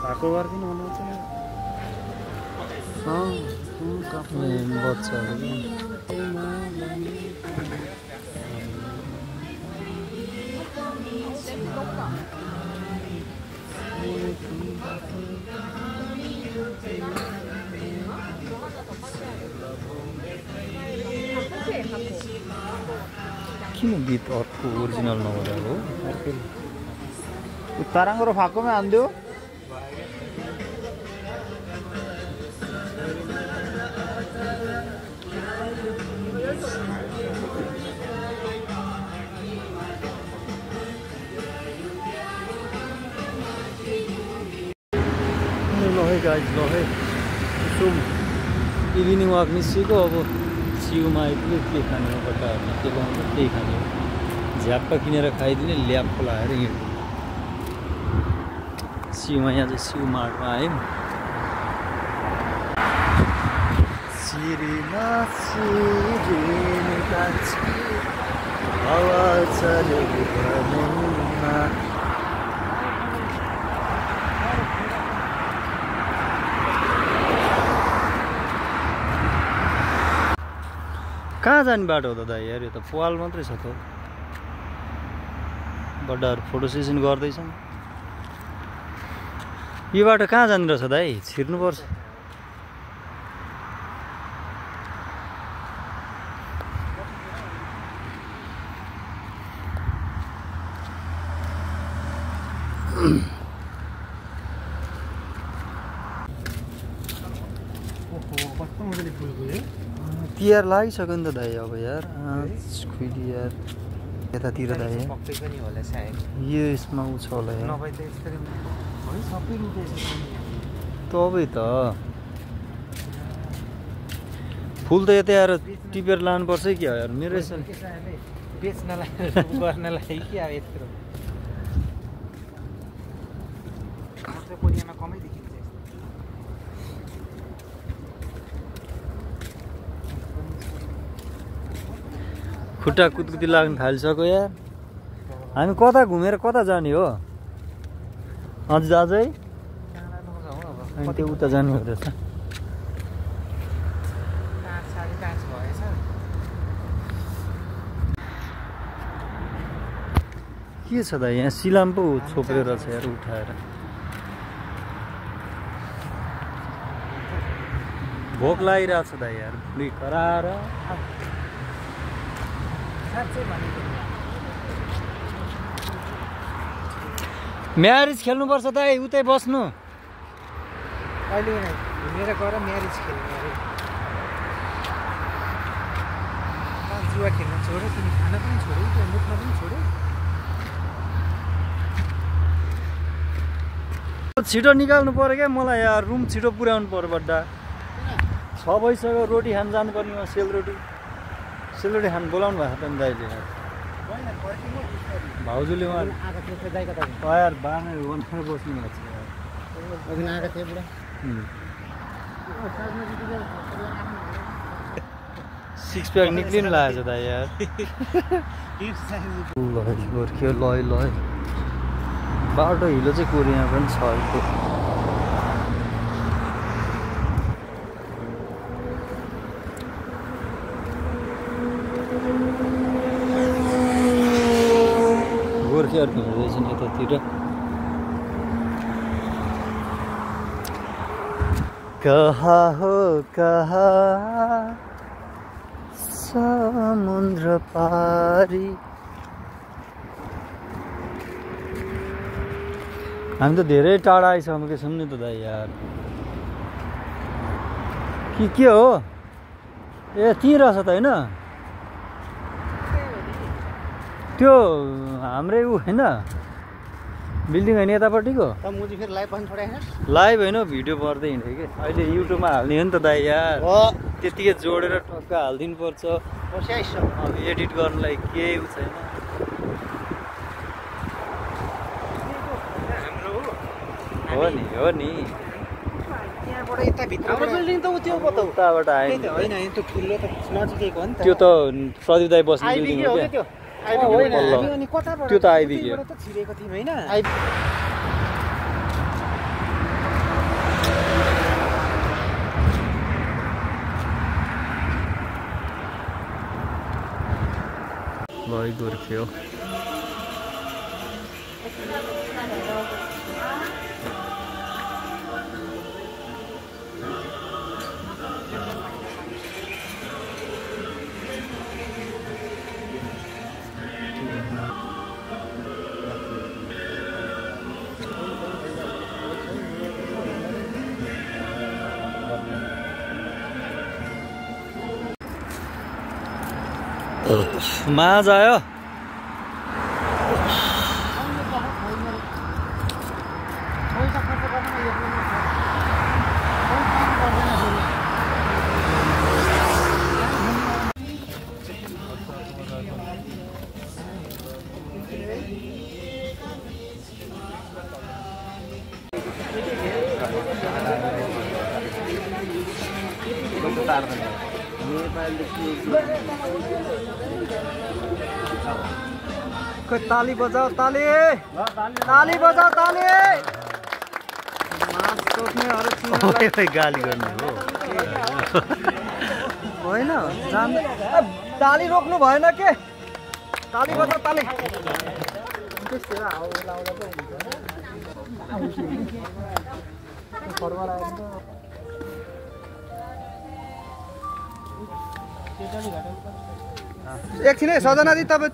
भाको गर्दिन बनाउँछ बच्चाहरू किन गीत अर्को ओरिजिनल नबजाएको हो ताराङ र फाकोमै हान्दियो गाइज ल है यसो इभिनिङ वाक निस्केको अब सिउमा आइपुग्यो के खाने हो बट्टाहरूमा के पाउँछ त्यही खाने हो झ्याप्पा किनेर खाइदिने ल्याप्पो लगाएर हिँड्नु सिउमा यहाँ चाहिँ सिउ मार्टमा आयौँ सिरिमा सिरिने कान्छी हावा चलेको भनौँमा कहाँ जाने बाटो हो त दाइ यार यो त पाल मात्रै छ त बड्डाहरू फोटो सेसन गर्दैछन् यो बाटो कहाँ जाने रहेछ दाइ छिर्नुपर्छ तिहार लागिसक्यो नि त दाइ अब यार खुइली यार यतातिर दाइ यो यसमा उ छ होला यार तपाईँ त फुल त यता आएर टिपेर लानुपर्छ कि यार मेरो बेच्नलाई गर्नलाई कि अब यत्रो कमै देखिन्छ खुट्टा कुदकुदी लाग्न थालिसक्यो यार हामी कता घुमेर कता जाने हो अझ अझै अनि त्यो उता जाने हो रहेछ के छ त यहाँ सिलाम पो छोपेर छ यार उठाएर भोक लागिरहेको छ त यार भुँडी कराएर म्यारिज खेल्नुपर्छ त उतै बस्नु अहिले घुमेर गएर म्यारिज खेल्नु अरे जुवा खेल्न छोड्यो तिमी खान पनि छोड्यौ त्यो मुखमा पनि छोड्यौ छिटो निकाल्नु पर्यो क्या मलाई यार रुम छिटो पुर्याउनु पर्यो बड्डा 6 बजीसक्यो रोटी खान जानुपर्ने हो सेलरोटी खान बोलाउनु भएको त नि दाइले भाउजूले उहाँ यार बाँधेर बनाएर बस्नु भएको छ सिक्स प्याक निक्लिनु लागेको छ दाइ यार गोर्ख्यो लय बाटो हिलो चाहिँ कोरिया पनि छ अर्को गोर्खेहरू हिँड्दैछन् यतातिर कहाँ हो कहाँ समुद्र पारी हामी त धेरै टाढा आइसकेछौँ नि त दाइ यार के हो ए त्यहीँ रहेछ त होइन त्यो हाम्रै ऊ होइन बिल्डिङ होइन यतापट्टिको लाइभ होइन भिडियो पर्दै हिँड्यो कि अहिले युट्युबमा हाल्ने हो नि त दाइ यार त्यतिकै जोडेर टक्क हालिदिनु पर्छ अब एडिट गर्नलाई केही उ छैन हो नि उताबाट आयो त्यो त प्रदीप दाइ बस्ने बिल्डिङ हो क्या त्यो त आइपुग्यो लय गोर्खे हो। माझ आयो। ताली बजाओ, ताली ताली बजाओ, ताली। गाली गर्नु हो होइन, ताली रोक्नु भएन के? ताली बजाओ, ताली। एकछिन है सजना दी, तपाईँ